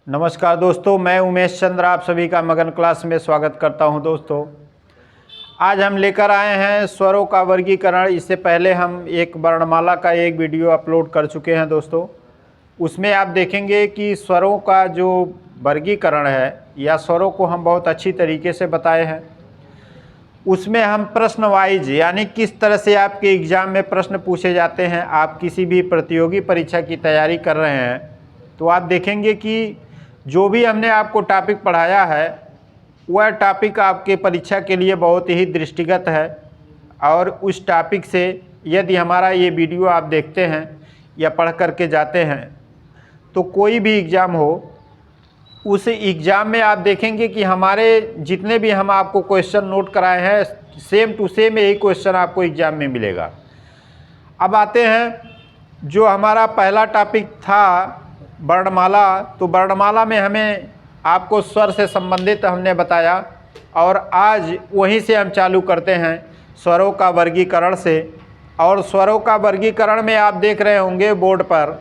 नमस्कार दोस्तों, मैं उमेश चंद्र आप सभी का मगन क्लास में स्वागत करता हूं। दोस्तों, आज हम लेकर आए हैं स्वरों का वर्गीकरण। इससे पहले हम एक वर्णमाला का एक वीडियो अपलोड कर चुके हैं दोस्तों। उसमें आप देखेंगे कि स्वरों का जो वर्गीकरण है या स्वरों को हम बहुत अच्छी तरीके से बताए हैं। उसमें हम प्रश्न वाइज यानी किस तरह से आपके एग्ज़ाम में प्रश्न पूछे जाते हैं। आप किसी भी प्रतियोगी परीक्षा की तैयारी कर रहे हैं तो आप देखेंगे कि जो भी हमने आपको टॉपिक पढ़ाया है वह टॉपिक आपके परीक्षा के लिए बहुत ही दृष्टिगत है। और उस टॉपिक से यदि हमारा ये वीडियो आप देखते हैं या पढ़ करके जाते हैं तो कोई भी एग्ज़ाम हो, उस एग्ज़ाम में आप देखेंगे कि हमारे जितने भी हम आपको क्वेश्चन नोट कराए हैं सेम टू सेम यही क्वेश्चन आपको एग्ज़ाम में मिलेगा। अब आते हैं जो हमारा पहला टॉपिक था वर्णमाला। तो वर्णमाला में हमें आपको स्वर से संबंधित हमने बताया और आज वहीं से हम चालू करते हैं स्वरों का वर्गीकरण से। और स्वरों का वर्गीकरण में आप देख रहे होंगे बोर्ड पर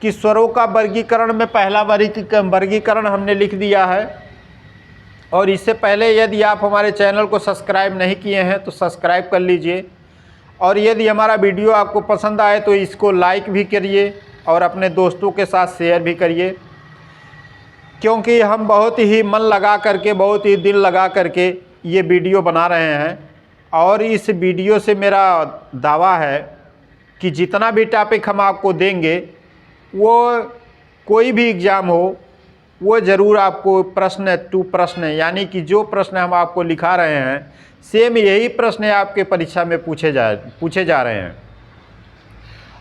कि स्वरों का वर्गीकरण में पहला वर्गीकरण हमने लिख दिया है। और इससे पहले यदि आप हमारे चैनल को सब्सक्राइब नहीं किए हैं तो सब्सक्राइब कर लीजिए। और यदि हमारा वीडियो आपको पसंद आए तो इसको लाइक भी करिए और अपने दोस्तों के साथ शेयर भी करिए, क्योंकि हम बहुत ही मन लगा करके, बहुत ही दिल लगा करके ये वीडियो बना रहे हैं। और इस वीडियो से मेरा दावा है कि जितना भी टॉपिक हम आपको देंगे वो कोई भी एग्ज़ाम हो वो ज़रूर आपको प्रश्न टू प्रश्न यानी कि जो प्रश्न हम आपको लिखा रहे हैं सेम यही प्रश्न आपके परीक्षा में पूछे जा रहे हैं।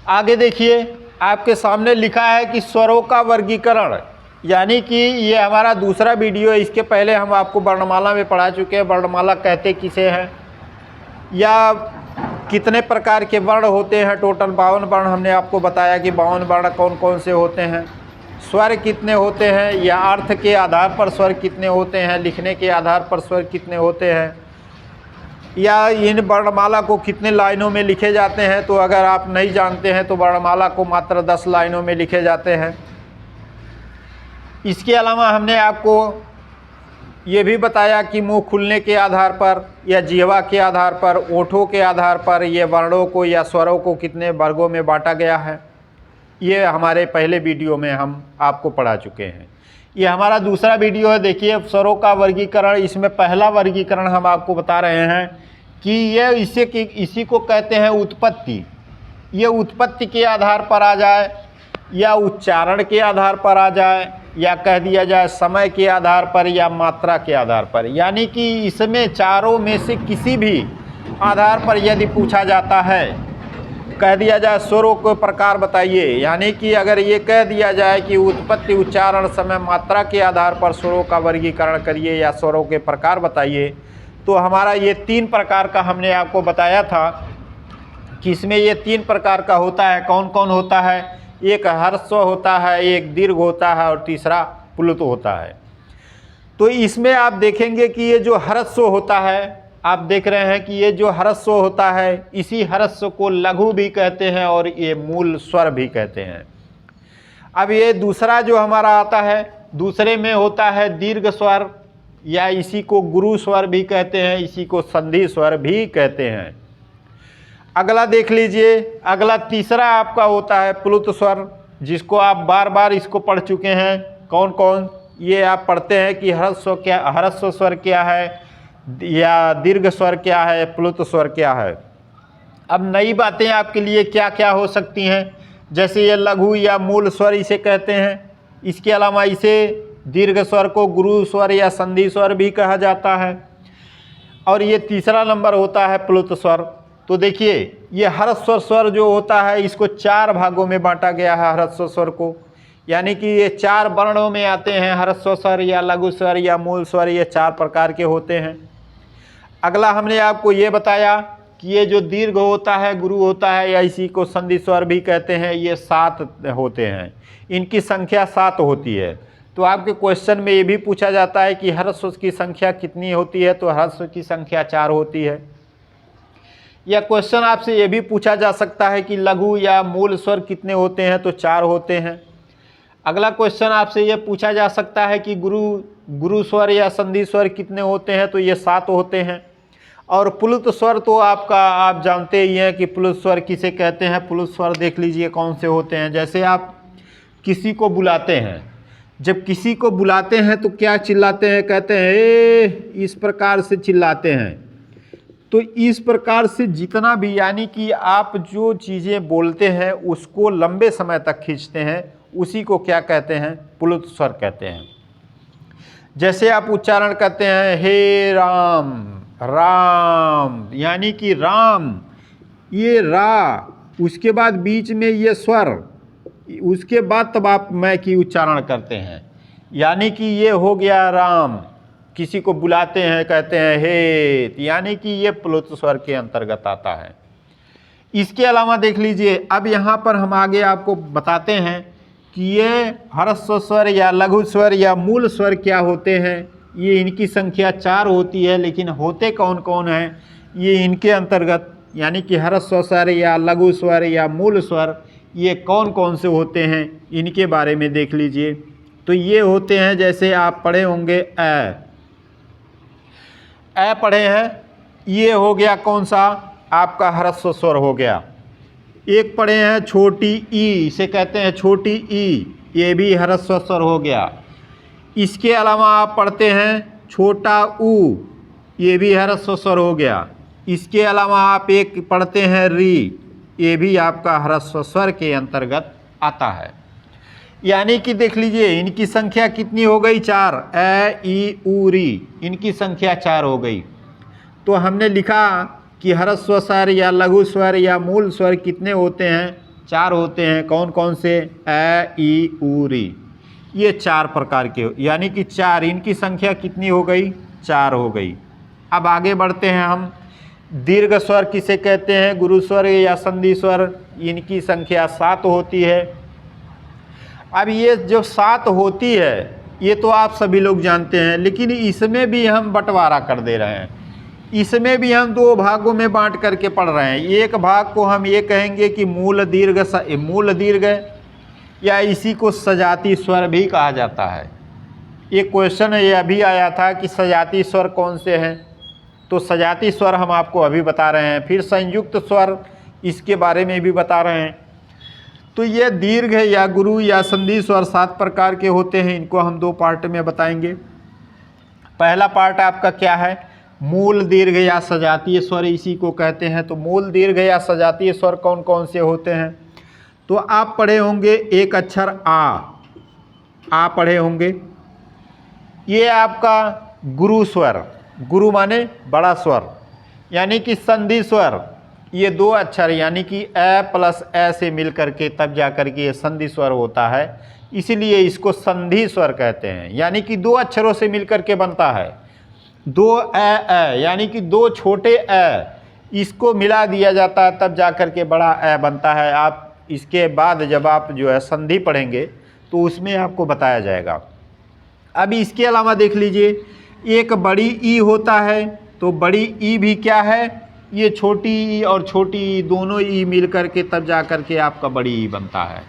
आगे देखिए, आपके सामने लिखा है कि स्वरों का वर्गीकरण, यानी कि ये हमारा दूसरा वीडियो है। इसके पहले हम आपको वर्णमाला में पढ़ा चुके हैं वर्णमाला कहते किसे हैं या कितने प्रकार के वर्ण होते हैं। टोटल 52 वर्ण हमने आपको बताया कि 52 वर्ण कौन कौन से होते हैं, स्वर कितने होते हैं या अर्थ के आधार पर स्वर कितने होते हैं, लिखने के आधार पर स्वर कितने होते हैं, या इन वर्णमाला को कितने लाइनों में लिखे जाते हैं। तो अगर आप नहीं जानते हैं तो वर्णमाला को मात्र 10 लाइनों में लिखे जाते हैं। इसके अलावा हमने आपको ये भी बताया कि मुंह खुलने के आधार पर या जिह्वा के आधार पर, ओठों के आधार पर ये वर्णों को या स्वरों को कितने वर्गों में बांटा गया है। ये हमारे पहले वीडियो में हम आपको पढ़ा चुके हैं। ये हमारा दूसरा वीडियो है। देखिए, स्वरों का वर्गीकरण, इसमें पहला वर्गीकरण हम आपको बता रहे हैं कि ये इसी को कहते हैं उत्पत्ति। ये उत्पत्ति के आधार पर आ जाए या उच्चारण के आधार पर आ जाए या कह दिया जाए समय के आधार पर या मात्रा के आधार पर, यानी कि इसमें चारों में से किसी भी आधार पर यदि पूछा जाता है, कह दिया जाए स्वरों के प्रकार बताइए, यानी कि अगर ये कह दिया जाए कि उत्पत्ति, उच्चारण, समय, मात्रा के आधार पर स्वरों का वर्गीकरण करिए या स्वरों के प्रकार बताइए, तो हमारा ये 3 प्रकार का हमने आपको बताया था कि इसमें ये 3 प्रकार का होता है। कौन कौन होता है? एक ह्रस्व होता है, एक दीर्घ होता है और तीसरा प्लुत होता है। तो इसमें आप देखेंगे कि ये जो ह्रस्व होता है, आप देख रहे हैं कि ये जो ह्रस्व होता है, इसी ह्रस्व को लघु भी कहते हैं और ये मूल स्वर भी कहते हैं। अब ये दूसरा जो हमारा आता है, दूसरे में होता है दीर्घ स्वर या इसी को गुरु स्वर भी कहते हैं, इसी को संधि स्वर भी कहते हैं। अगला देख लीजिए, अगला तीसरा आपका होता है प्लुत स्वर, जिसको आप बार बार इसको पढ़ चुके हैं। कौन कौन? ये आप पढ़ते हैं कि ह्रस्व स्वर क्या है या दीर्घ स्वर क्या है, प्लुत स्वर क्या है। अब नई बातें आपके लिए क्या क्या हो सकती हैं, जैसे ये लघु या मूल स्वर इसे कहते हैं। इसके अलावा इसे दीर्घ स्वर को गुरु स्वर या संधि स्वर भी कहा जाता है। और ये तीसरा नंबर होता है प्लुत स्वर। तो देखिए, ये ह्रस्व स्वर जो होता है इसको 4 भागों में बांटा गया है ह्रस्व स्वर को, यानी कि ये 4 वर्णों में आते हैं। ह्रस्व स्वर या लघु स्वर या मूल स्वर, ये 4 प्रकार के होते हैं। अगला हमने आपको ये बताया कि ये जो दीर्घ होता है, गुरु होता है या इसी को संधि स्वर भी कहते हैं, ये 7 होते हैं। इनकी संख्या 7 होती है। तो आपके क्वेश्चन में ये भी पूछा जाता है कि ह्रस्व की संख्या कितनी होती है, तो ह्रस्व की संख्या 4 होती है। या क्वेश्चन आपसे ये भी पूछा जा सकता है कि लघु या मूल स्वर कितने होते हैं, तो 4 होते हैं। अगला क्वेश्चन आपसे ये पूछा जा सकता है कि गुरु स्वर या संधि स्वर कितने होते हैं, तो ये 7 होते हैं। और प्लुत स्वर तो आप जानते ही हैं कि प्लुत स्वर किसे कहते हैं। प्लुत स्वर देख लीजिए कौन से होते हैं। जैसे आप किसी को बुलाते हैं, जब किसी को बुलाते हैं तो क्या चिल्लाते हैं, कहते हैं ए, इस प्रकार से चिल्लाते हैं। तो इस प्रकार से जितना भी, यानी कि आप जो चीज़ें बोलते हैं उसको लंबे समय तक खींचते हैं, उसी को क्या कहते हैं, प्लुत स्वर कहते हैं। जैसे आप उच्चारण करते हैं हे राम, राम यानी कि राम, ये रा, उसके बाद बीच में ये स्वर, उसके बाद तब आप मैं की उच्चारण करते हैं, यानी कि ये हो गया राम। किसी को बुलाते हैं कहते हैं हे, यानी कि ये प्लुत स्वर के अंतर्गत आता है। इसके अलावा देख लीजिए, अब यहाँ पर हम आगे आपको बताते हैं कि ये ह्रस्व स्वर या लघु स्वर या मूल स्वर क्या होते हैं। ये इनकी संख्या 4 होती है, लेकिन होते कौन कौन हैं ये इनके अंतर्गत, यानी कि ह्रस्व स्वर या लघु स्वर या मूल स्वर ये कौन कौन से होते हैं, इनके बारे में देख लीजिए। तो ये होते हैं, जैसे आप पढ़े होंगे ए पढ़े हैं, ये हो गया कौन सा, आपका ह्रस्व स्वर हो गया। एक पढ़े हैं छोटी ई, इसे कहते हैं छोटी ई, ये भी ह्रस्व स्वर हो गया। इसके अलावा आप पढ़ते हैं छोटा ऊ, ये भी ह्रस्व स्वर हो गया। इसके अलावा आप एक पढ़ते हैं री, ये भी आपका ह्रस्व स्वर के अंतर्गत आता है। यानी कि देख लीजिए इनकी संख्या कितनी हो गई, 4, ए ई ऊ री, इनकी संख्या 4 हो गई। तो हमने लिखा कि ह्रस्व स्वर या लघु स्वर या मूल स्वर कितने होते हैं, 4 होते हैं। कौन कौन से, ए ई ऊ री, ये 4 प्रकार के, यानी कि 4, इनकी संख्या कितनी हो गई, 4 हो गई। अब आगे बढ़ते हैं हम। दीर्घ स्वर किसे कहते हैं, गुरु स्वर या संधि स्वर, इनकी संख्या 7 होती है। अब ये जो 7 होती है ये तो आप सभी लोग जानते हैं, लेकिन इसमें भी हम बंटवारा कर दे रहे हैं। इसमें भी हम 2 भागों में बांट करके पढ़ रहे हैं। एक भाग को हम ये कहेंगे कि मूल दीर्घ, या इसी को सजाती स्वर भी कहा जाता है। एक क्वेश्चन ये अभी आया था कि सजाती स्वर कौन से हैं, तो सजाती स्वर हम आपको अभी बता रहे हैं। फिर संयुक्त स्वर, इसके बारे में भी बता रहे हैं। तो ये दीर्घ या गुरु या संधि स्वर 7 प्रकार के होते हैं। इनको हम 2 पार्ट में बताएंगे। पहला पार्ट आपका क्या है, मूल दीर्घ या सजातीय स्वर, इसी को कहते हैं। तो मूल दीर्घ या सजातीय स्वर कौन कौन से होते हैं, तो आप पढ़े होंगे एक अक्षर आ पढ़े होंगे। ये आपका गुरु स्वर, गुरु माने बड़ा स्वर, यानी कि संधि स्वर, ये 2 अक्षर यानी कि ए प्लस ए से मिल करके तब जा कर के ये संधि स्वर होता है, इसीलिए इसको संधि स्वर कहते हैं। यानी कि 2 अक्षरों से मिल करके बनता है। 2 ए यानी कि 2 छोटे ए, इसको मिला दिया जाता है तब जा कर के बड़ा ए बनता है। आप इसके बाद जब आप जो है संधि पढ़ेंगे तो उसमें आपको बताया जाएगा। अब इसके अलावा देख लीजिए, एक बड़ी ई होता है, तो बड़ी ई भी क्या है, ये छोटी ई और छोटी ई दोनों ई मिल करके तब जा कर के आपका बड़ी ई बनता है।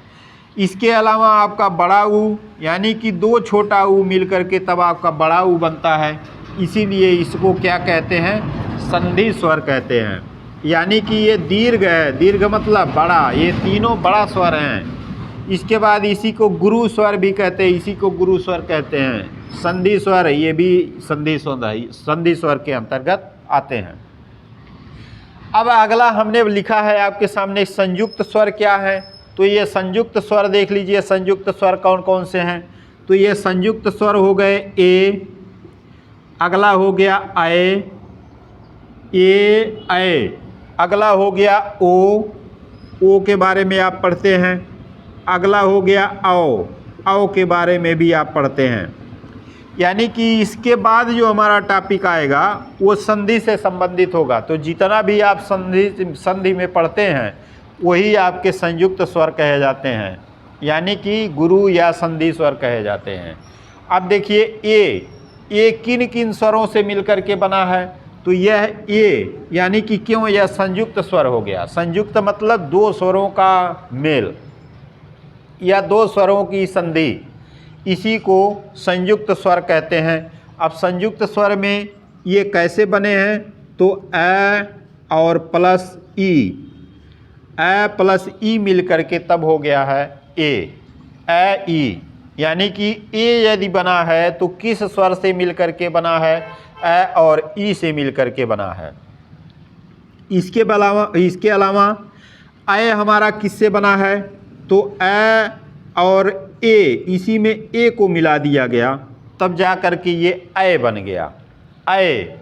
इसके अलावा आपका बड़ा ऊ, यानी कि 2 छोटा ऊ मिल करके तब आपका बड़ा ऊ बनता है, इसीलिए इसको क्या कहते हैं, संधि स्वर कहते हैं। यानी कि ये दीर्घ है, दीर्घ मतलब बड़ा, ये तीनों बड़ा स्वर हैं। इसके बाद इसी को गुरु स्वर भी कहते हैं, इसी को गुरु स्वर कहते हैं। संधि स्वर, ये भी संधि स्वर के अंतर्गत आते हैं। अब अगला हमने लिखा है आपके सामने संयुक्त स्वर क्या है, तो ये संयुक्त स्वर देख लीजिए। संयुक्त स्वर कौन कौन से हैं, तो ये संयुक्त स्वर हो गए ए, अगला हो गया ए, अगला हो गया ओ के बारे में आप पढ़ते हैं। अगला हो गया औ के बारे में भी आप पढ़ते हैं। यानी कि इसके बाद जो हमारा टॉपिक आएगा वो संधि से संबंधित होगा। तो जितना भी आप संधि में पढ़ते हैं वही आपके संयुक्त स्वर कहे जाते हैं, यानी कि गुरु या संधि स्वर कहे जाते हैं। अब देखिए ए किन किन स्वरों से मिलकर के बना है, तो यह ए, यानी कि क्यों, यह संयुक्त स्वर हो गया। संयुक्त मतलब 2 स्वरों का मेल, या दो स्वरों की संधि, इसी को संयुक्त स्वर कहते हैं। अब संयुक्त स्वर में ये कैसे बने हैं, तो ए और प्लस ई, ए प्लस ई मिल करके तब हो गया है ए ई। यानी कि ए यदि बना है तो किस स्वर से मिल करके बना है, ए और ई से मिल करके बना है। इसके अलावा ए हमारा किससे बना है, तो ए और ए, इसी में ए को मिला दिया गया तब जा कर के ये ए बन गया, ए।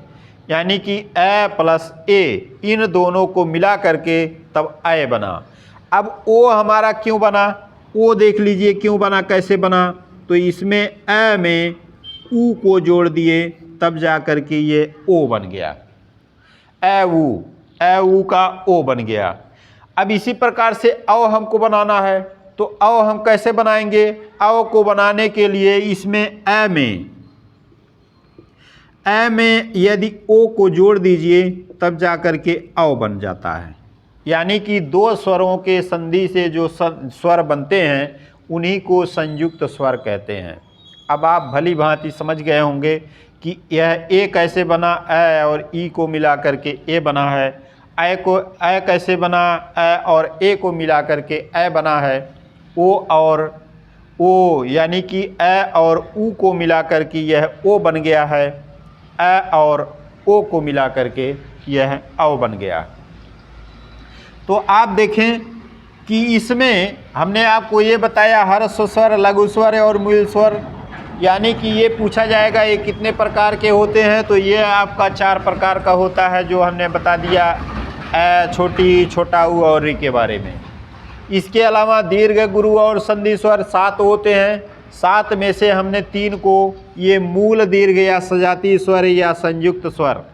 यानी कि ए प्लस ए, इन दोनों को मिला करके तब ए बना। अब ओ हमारा क्यों बना, ओ देख लीजिए क्यों बना, कैसे बना, तो इसमें ए में ऊ को जोड़ दिए तब जा कर के ये ओ बन गया, ए ऊ का ओ बन गया। अब इसी प्रकार से औ हमको बनाना है, तो औ हम कैसे बनाएंगे, औ को बनाने के लिए इसमें ए में यदि ओ को जोड़ दीजिए तब जा कर के औ बन जाता है। यानी कि दो स्वरों के संधि से जो स्वर बनते हैं उन्हीं को संयुक्त स्वर कहते हैं। अब आप भली भांति समझ गए होंगे कि यह ए कैसे बना, ए और ई को मिला करके ए बना है, ए कैसे बना, ए और ए को मिला करके ए बना है, ओ और ओ यानी कि ए और ऊ को मिला करके यह ओ बन गया है, ए और ओ को मिला करके यह औ बन गया। तो आप देखें कि इसमें हमने आपको ये बताया हर्ष स्वर, लघु स्वर और मूल स्वर, यानी कि ये पूछा जाएगा ये कितने प्रकार के होते हैं, तो ये आपका 4 प्रकार का होता है जो हमने बता दिया, ए, छोटी, छोटा ऊ और री के बारे में। इसके अलावा दीर्घ, गुरु और संधि स्वर 7 होते हैं। 7 में से हमने 3 को ये मूल दीर्घ या सजातीय स्वर या संयुक्त स्वर,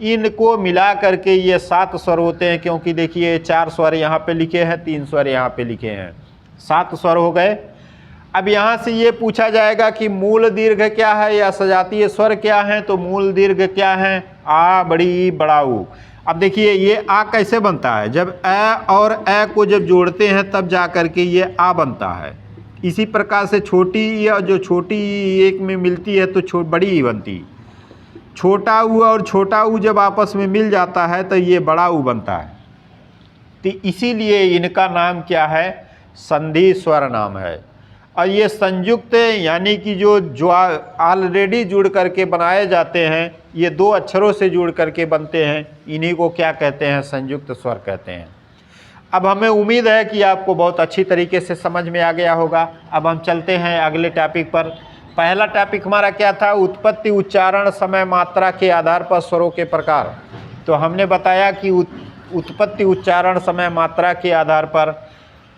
इनको मिला करके ये 7 स्वर होते हैं। क्योंकि देखिए 4 स्वर यहाँ पे लिखे हैं, 3 स्वर यहाँ पे लिखे हैं, 7 स्वर हो गए। अब यहाँ से ये पूछा जाएगा कि मूल दीर्घ क्या है या सजातीय स्वर क्या है, तो मूल दीर्घ क्या है, आ, बड़ी, बड़ा, ऊ। अब देखिए ये आ कैसे बनता है, जब ए और ए को जब जोड़ते हैं तब जा कर के ये आ बनता है। इसी प्रकार से छोटी या जो छोटी एक में मिलती है तो बड़ी ही बनती। छोटा ऊ और छोटा ऊ जब आपस में मिल जाता है तो ये बड़ा ऊ बनता है। तो इसीलिए इनका नाम क्या है, संधि स्वर नाम है। और ये संयुक्त यानी कि जो ऑलरेडी जुड़ करके बनाए जाते हैं, ये 2 अक्षरों से जुड़ करके बनते हैं, इन्हीं को क्या कहते हैं, संयुक्त स्वर कहते हैं। अब हमें उम्मीद है कि आपको बहुत अच्छी तरीके से समझ में आ गया होगा। अब हम चलते हैं अगले टॉपिक पर। पहला टॉपिक हमारा क्या था, उत्पत्ति, उच्चारण, समय, मात्रा के आधार पर स्वरों के प्रकार। तो हमने बताया कि उत्पत्ति, उच्चारण, समय, मात्रा के आधार पर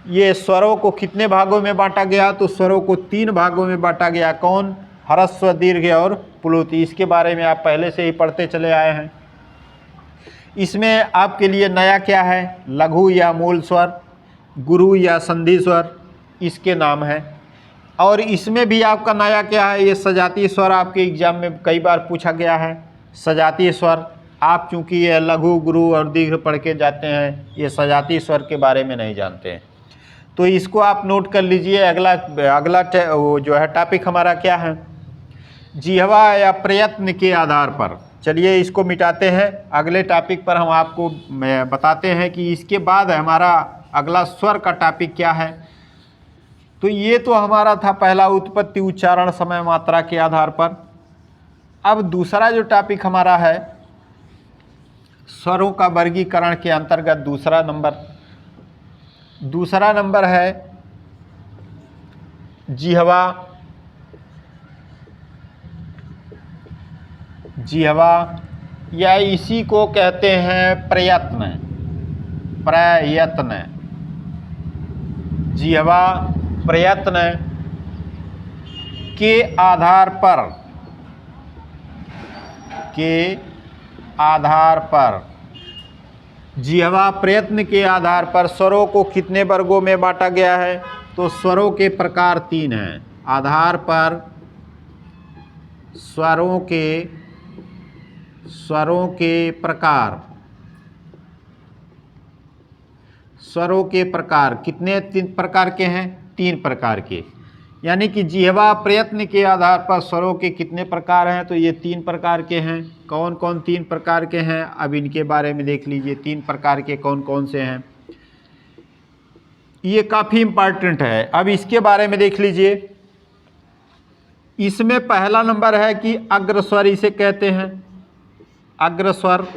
ये स्वरों को कितने भागों में बांटा गया, तो स्वरों को 3 भागों में बांटा गया। कौन, ह्रस्व, दीर्घ और प्लुति। इसके बारे में आप पहले से ही पढ़ते चले आए हैं। इसमें आपके लिए नया क्या है, लघु या मूल स्वर, गुरु या संधि स्वर, इसके नाम हैं। और इसमें भी आपका नया क्या है, ये सजातीय स्वर आपके एग्जाम में कई बार पूछा गया है। सजातीय स्वर आप चूँकि ये लघु, गुरु और दीर्घ पढ़ के जाते हैं, ये सजातीय स्वर के बारे में नहीं जानते हैं, तो इसको आप नोट कर लीजिए। अगला वो जो है टॉपिक हमारा क्या है, जिह्वा या प्रयत्न के आधार पर। चलिए इसको मिटाते हैं, अगले टॉपिक पर हम आपको बताते हैं कि इसके बाद हमारा अगला स्वर का टॉपिक क्या है। तो ये तो हमारा था पहला, उत्पत्ति, उच्चारण, समय, मात्रा के आधार पर। अब दूसरा जो टॉपिक हमारा है, स्वरों का वर्गीकरण के अंतर्गत दूसरा नंबर है जिह्वा या इसी को कहते हैं प्रयत्न। जिह्वा प्रयत्न के आधार पर जिह्वा प्रयत्न के आधार पर स्वरों को कितने वर्गों में बांटा गया है, तो स्वरों के प्रकार 3 हैं। आधार पर स्वरों के प्रकार कितने 3 प्रकार के हैं, 3 प्रकार के, यानी कि जिह्वा प्रयत्न के आधार पर स्वरों के कितने प्रकार हैं, तो ये 3 प्रकार के हैं। कौन कौन 3 प्रकार के हैं, अब इनके बारे में देख लीजिए। 3 प्रकार के कौन कौन से हैं, ये काफ़ी इम्पॉर्टेंट है। अब इसके बारे में देख लीजिए। इसमें पहला नंबर है कि अग्रस्वर इसे कहते हैं, अग्रस्वर।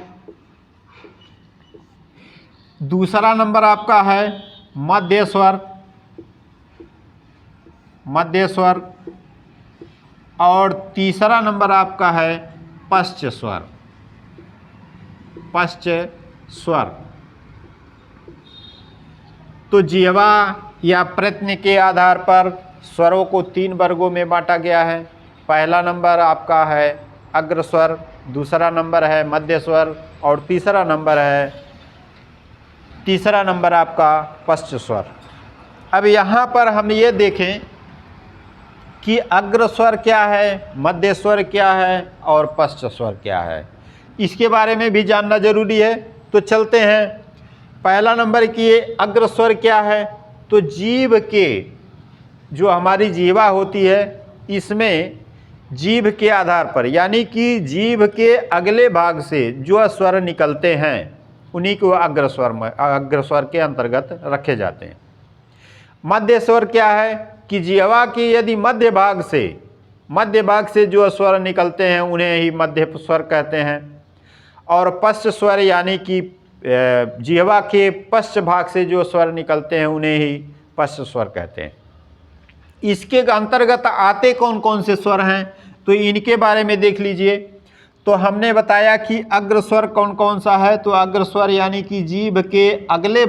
दूसरा नंबर आपका है मध्य स्वर, मध्य स्वर। और तीसरा नंबर आपका है पश्च स्वर, पश्च स्वर। तो जिह्वा या प्रयत्न के आधार पर स्वरों को 3 वर्गों में बांटा गया है। पहला नंबर आपका है अग्रस्वर, दूसरा नंबर है मध्य स्वर और तीसरा नंबर आपका पश्च स्वर। अब यहाँ पर हम ये देखें कि अग्रस्वर क्या है, मध्य स्वर क्या है और पश्च स्वर क्या है, इसके बारे में भी जानना जरूरी है। तो चलते हैं। पहला नंबर कि अग्रस्वर क्या है, तो जीभ के, जो हमारी जिह्वा होती है, इसमें जीभ के आधार पर, यानी कि जीभ के अगले भाग से जो स्वर निकलते हैं उन्हीं को अग्रस्वर के अंतर्गत रखे जाते हैं। मध्य स्वर क्या है कि जिह्वा के यदि मध्य भाग से जो स्वर निकलते हैं उन्हें ही मध्य स्वर कहते हैं। और पश्च स्वर यानी कि जिह्वा के पश्च भाग से जो स्वर निकलते हैं उन्हें ही पश्च स्वर कहते हैं। इसके अंतर्गत आते कौन कौन से स्वर हैं, तो इनके बारे में देख लीजिए। तो हमने बताया कि अग्रस्वर कौन कौन सा है, तो अग्रस्वर यानी कि जीभ के अगले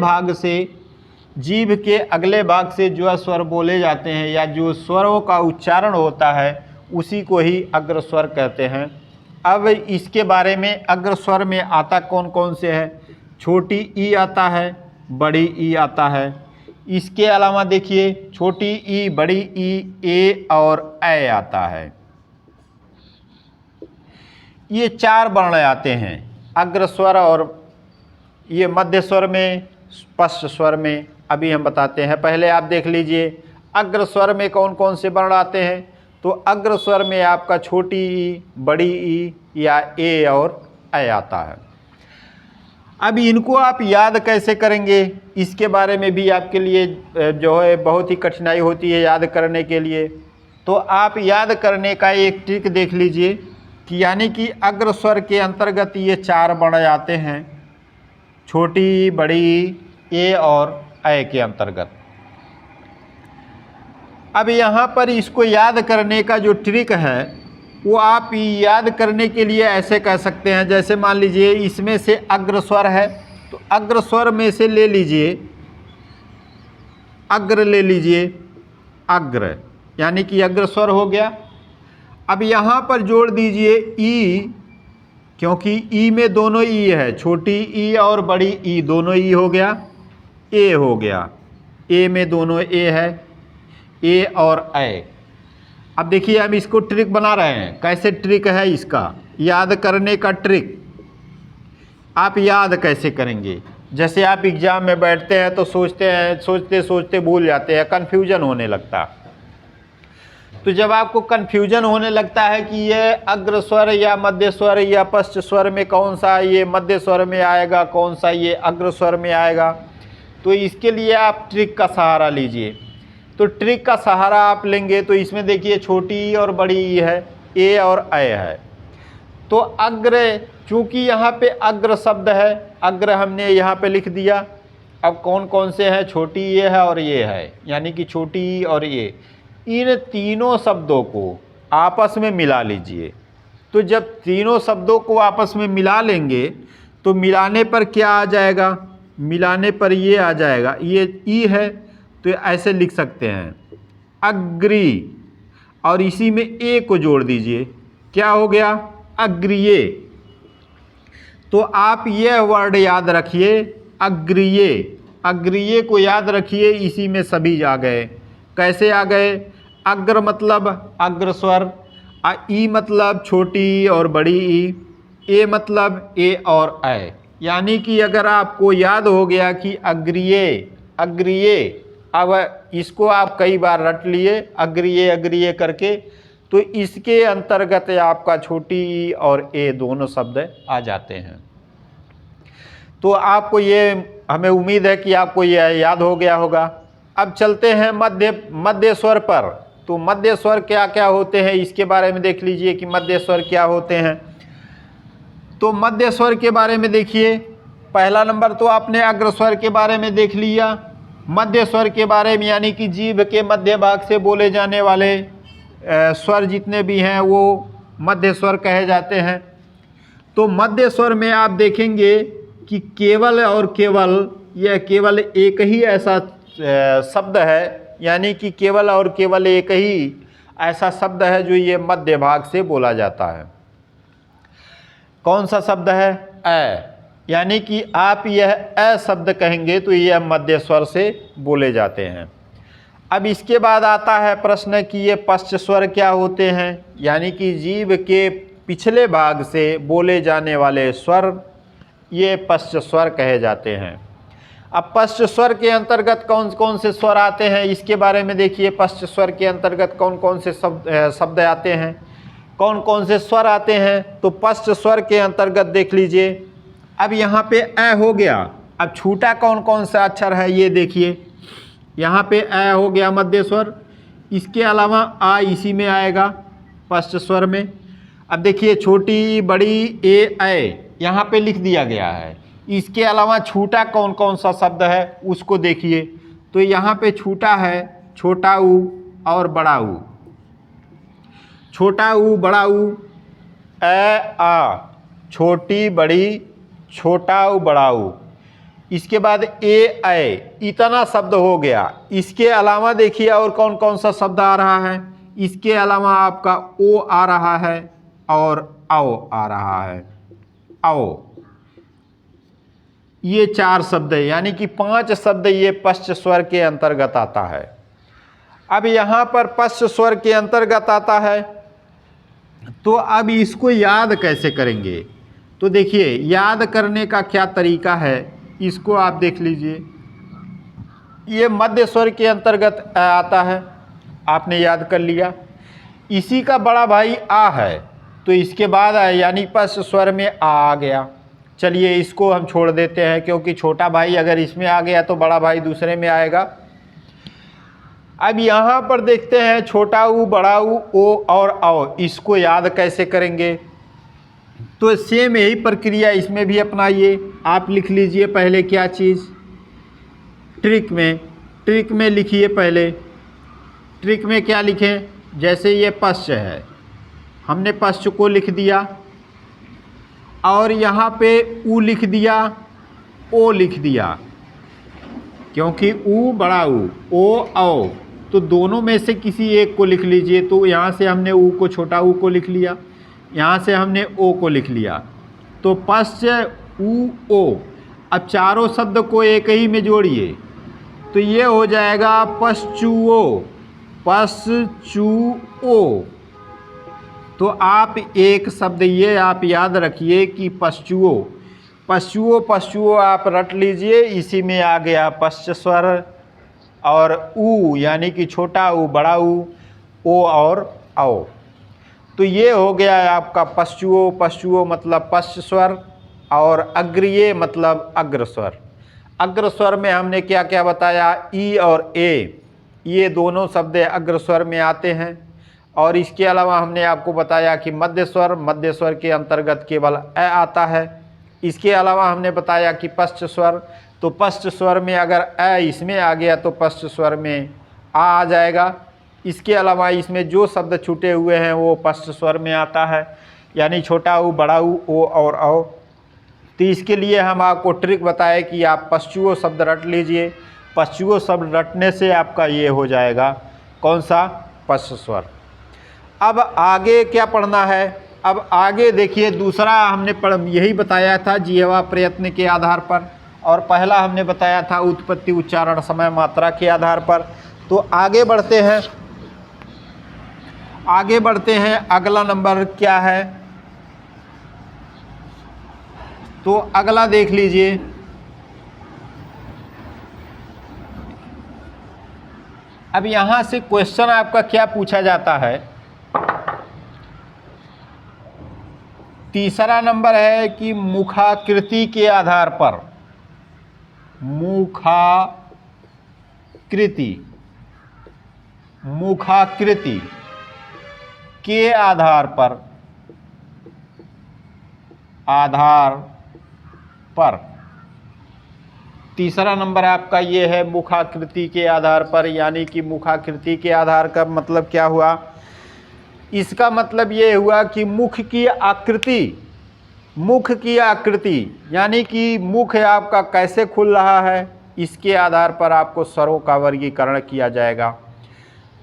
भाग से जो स्वर बोले जाते हैं या जो स्वरों का उच्चारण होता है उसी को ही अग्रस्वर कहते हैं। अब इसके बारे में अग्रस्वर में आता कौन कौन से है, छोटी ई आता है, बड़ी ई आता है। इसके अलावा देखिए छोटी ई, बड़ी ई, ए और ऐ आता है। ये 4 वर्ण आते हैं अग्रस्वर, और ये मध्य स्वर में, पश्च स्वर में अभी हम बताते हैं। पहले आप देख लीजिए अग्रस्वर में कौन कौन से वर्ण आते हैं। तो अग्रस्वर में आपका छोटी ई, बड़ी ई या ए और ऐ आता है। अब इनको आप याद कैसे करेंगे, इसके बारे में भी आपके लिए जो है बहुत ही कठिनाई होती है याद करने के लिए। तो आप याद करने का एक ट्रिक देख लीजिए कि यानी कि अग्रस्वर के अंतर्गत ये 4 वर्ण आते हैं, छोटी, बड़ी, ए और ऐ के अंतर्गत। अब यहाँ पर इसको याद करने का जो ट्रिक है वो आप याद करने के लिए ऐसे कह सकते हैं, जैसे मान लीजिए इसमें से अग्रस्वर है तो अग्रस्वर में से ले लीजिए अग्र, ले लीजिए अग्र, यानी कि अग्रस्वर हो गया। अब यहाँ पर जोड़ दीजिए ई, क्योंकि ई में दोनों ई है, छोटी ई और बड़ी ई दोनों ई हो गया। ए हो गया, ए में दोनों ए है, ए और ऐ। अब देखिए हम इसको ट्रिक बना रहे हैं। कैसे ट्रिक है इसका याद करने का ट्रिक, आप याद कैसे करेंगे। जैसे आप एग्ज़ाम में बैठते हैं तो सोचते सोचते भूल जाते हैं, कन्फ्यूजन होने लगता। तो जब आपको कन्फ्यूजन होने लगता है कि ये अग्रस्वर या मध्य स्वर या पश्च स्वर में कौन सा ये मध्य स्वर में आएगा, कौन सा ये अग्रस्वर में आएगा, तो इसके लिए आप ट्रिक का सहारा लीजिए। तो ट्रिक का सहारा आप लेंगे तो इसमें देखिए छोटी ई और बड़ी ई है, ए और ऐ है। तो अग्र, चूँकि यहाँ पे अग्र शब्द है, अग्र हमने यहाँ पे लिख दिया। अब कौन कौन से हैं, छोटी ये है और ये है, यानी कि छोटी ई और ये, इन तीनों शब्दों को आपस में मिला लीजिए। तो जब तीनों शब्दों को आपस में मिला लेंगे तो मिलाने पर क्या आ जाएगा, मिलाने पर ये आ जाएगा, ये ई है तो ऐसे लिख सकते हैं अग्री, और इसी में ए को जोड़ दीजिए, क्या हो गया, अग्रिये। तो आप ये वर्ड याद रखिए, अग्रिये, अग्रिये को याद रखिए, इसी में सभी आ गए। कैसे आ गए, अग्र मतलब अग्रस्वर, ई मतलब छोटी और बड़ी ई, ए मतलब ए और ऐ। यानी कि अगर आपको याद हो गया कि अग्रिये, अग्रिये अब इसको आप कई बार रट लिए अग्रिय अग्रिय करके, तो इसके अंतर्गत आपका छोटी ई और ए दोनों शब्द आ जाते हैं। तो आपको ये, हमें उम्मीद है कि आपको ये याद हो गया होगा। अब चलते हैं मध्य स्वर पर। तो मध्य स्वर क्या क्या होते हैं इसके बारे में देख लीजिए कि मध्य स्वर क्या होते हैं। तो मध्य स्वर के बारे में देखिए, पहला नंबर तो आपने अग्र स्वर के बारे में देख लिया। मध्य स्वर के बारे में यानी कि जीभ के मध्य भाग से बोले जाने वाले स्वर जितने भी हैं वो मध्य स्वर कहे जाते हैं। तो मध्य स्वर में आप देखेंगे कि केवल और केवल, यह केवल एक ही ऐसा शब्द है, यानी कि केवल और केवल एक ही ऐसा शब्द है जो ये मध्य भाग से बोला जाता है। कौन सा शब्द है? अ, यानी कि आप यह अ शब्द कहेंगे तो यह मध्य स्वर से बोले जाते हैं। अब इसके बाद आता है प्रश्न कि ये पश्च स्वर क्या होते हैं, यानी कि जीभ के पिछले भाग से बोले जाने वाले स्वर, ये पश्च स्वर कहे जाते हैं। अब पश्च स्वर के अंतर्गत कौन कौन से स्वर आते हैं इसके बारे में देखिए। पश्च स्वर के अंतर्गत कौन कौन से शब्द आते हैं, कौन कौन से स्वर आते हैं। तो पश्च स्वर के अंतर्गत देख लीजिए, अब यहाँ पे अ हो गया। अब छूटा कौन कौन सा अक्षर है ये देखिए, यहाँ पे अ हो गया मध्य स्वर, इसके अलावा आ इसी में आएगा पश्च स्वर में। अब देखिए छोटी बड़ी ए ऐ यहाँ पे लिख दिया गया है। इसके अलावा छूटा कौन कौन सा शब्द है उसको देखिए। तो यहाँ पे छूटा है छोटा ऊ और बड़ा ऊ। छोटा ऊ बड़ा ऊ, अ आ, छोटी बड़ी, छोटा ऊ बड़ा ऊ। इसके बाद ए ऐ, इतना शब्द हो गया। इसके अलावा देखिए और कौन कौन सा शब्द आ रहा है। इसके अलावा आपका ओ आ रहा है और आओ आ रहा है, आओ। ये 4 शब्द है, यानी कि 5 शब्द ये पश्च स्वर के अंतर्गत आता है। अब यहाँ पर पश्च स्वर के अंतर्गत आता है, तो अब इसको याद कैसे करेंगे। तो देखिए याद करने का क्या तरीका है, इसको आप देख लीजिए। ये मध्य स्वर के अंतर्गत आता है, आपने याद कर लिया। इसी का बड़ा भाई आ है, तो इसके बाद यानी पश्च स्वर में आ गया। चलिए इसको हम छोड़ देते हैं, क्योंकि छोटा भाई अगर इसमें आ गया तो बड़ा भाई दूसरे में आएगा। अब यहाँ पर देखते हैं छोटा ऊ बड़ा ऊ ओ और आओ, इसको याद कैसे करेंगे। तो सेम यही प्रक्रिया इसमें भी अपनाइए। आप लिख लीजिए पहले क्या चीज़, ट्रिक में लिखिए पहले। ट्रिक में क्या लिखें, जैसे ये पश्च है, हमने पश्च को लिख दिया और यहाँ पे ऊ लिख दिया, ओ लिख दिया, क्योंकि ऊ बड़ा ऊ, ओ आओ, तो दोनों में से किसी एक को लिख लीजिए। तो यहाँ से हमने ऊ को, छोटा ऊ को लिख लिया, यहाँ से हमने ओ को लिख लिया। तो पश्च ऊ ओ। अब चारों शब्द को एक ही में जोड़िए, तो ये हो जाएगा पश्चुओ, पश्चुओ। तो आप एक शब्द ये आप याद रखिए कि पश्चुओ, पश्चुओ पश्चुओ आप रट लीजिए। इसी में आ गया पश्च स्वर और ऊ, यानी कि छोटा ऊ बड़ा ऊ, ओ और आओ। तो ये हो गया आपका पश्चुओ। पश्चुओ मतलब पश्च स्वर और अग्रिय मतलब अग्र स्वर। अग्र स्वर में हमने क्या क्या बताया, ई और ए, ये दोनों शब्द अग्र स्वर में आते हैं। और इसके अलावा हमने आपको बताया कि मध्य स्वर के अंतर्गत केवल अ आता है। इसके अलावा हमने बताया कि पश्च स्वर, तो पश्च स्वर में अगर अ इसमें आ गया तो पश्च स्वर में आ जाएगा। इसके अलावा इसमें जो शब्द छूटे हुए हैं वो पश्च स्वर में आता है, यानी छोटा ऊ बड़ा ऊ ओ और औ। तो इसके लिए हम आपको ट्रिक बताए कि आप पश्चुओ शब्द रट लीजिए। पश्चुओ शब्द रटने से आपका ये हो जाएगा कौन सा, पश्च स्वर। अब आगे क्या पढ़ना है, अब आगे देखिए दूसरा हमने यही बताया था जिह्वा प्रयत्न के आधार पर, और पहला हमने बताया था उत्पत्ति उच्चारण समय मात्रा के आधार पर। तो आगे बढ़ते हैं, आगे बढ़ते हैं। अगला नंबर क्या है, तो अगला देख लीजिए। अब यहाँ से क्वेश्चन आपका क्या पूछा जाता है, तीसरा नंबर है कि मुखाकृति के आधार पर, मुखाकृति के आधार पर तीसरा नंबर आपका ये है मुखाकृति के आधार पर। यानी कि मुखाकृति के आधार का मतलब क्या हुआ, इसका मतलब ये हुआ कि मुख की आकृति यानी कि मुख आपका कैसे खुल रहा है, इसके आधार पर आपको स्वरों का वर्गीकरण किया जाएगा।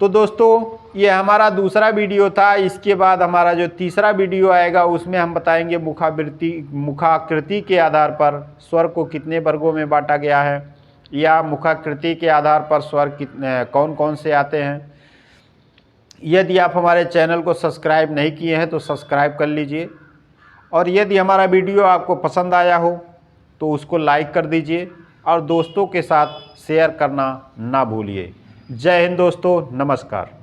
तो दोस्तों ये हमारा दूसरा वीडियो था। इसके बाद हमारा जो तीसरा वीडियो आएगा उसमें हम बताएंगे मुखाकृति के आधार पर स्वर को कितने वर्गों में बांटा गया है, या मुखाकृति के आधार पर स्वर कौन कौन से आते हैं। यदि आप हमारे चैनल को सब्सक्राइब नहीं किए हैं तो सब्सक्राइब कर लीजिए, और यदि हमारा वीडियो आपको पसंद आया हो तो उसको लाइक कर दीजिए और दोस्तों के साथ शेयर करना ना भूलिए। जय हिंद दोस्तों, नमस्कार।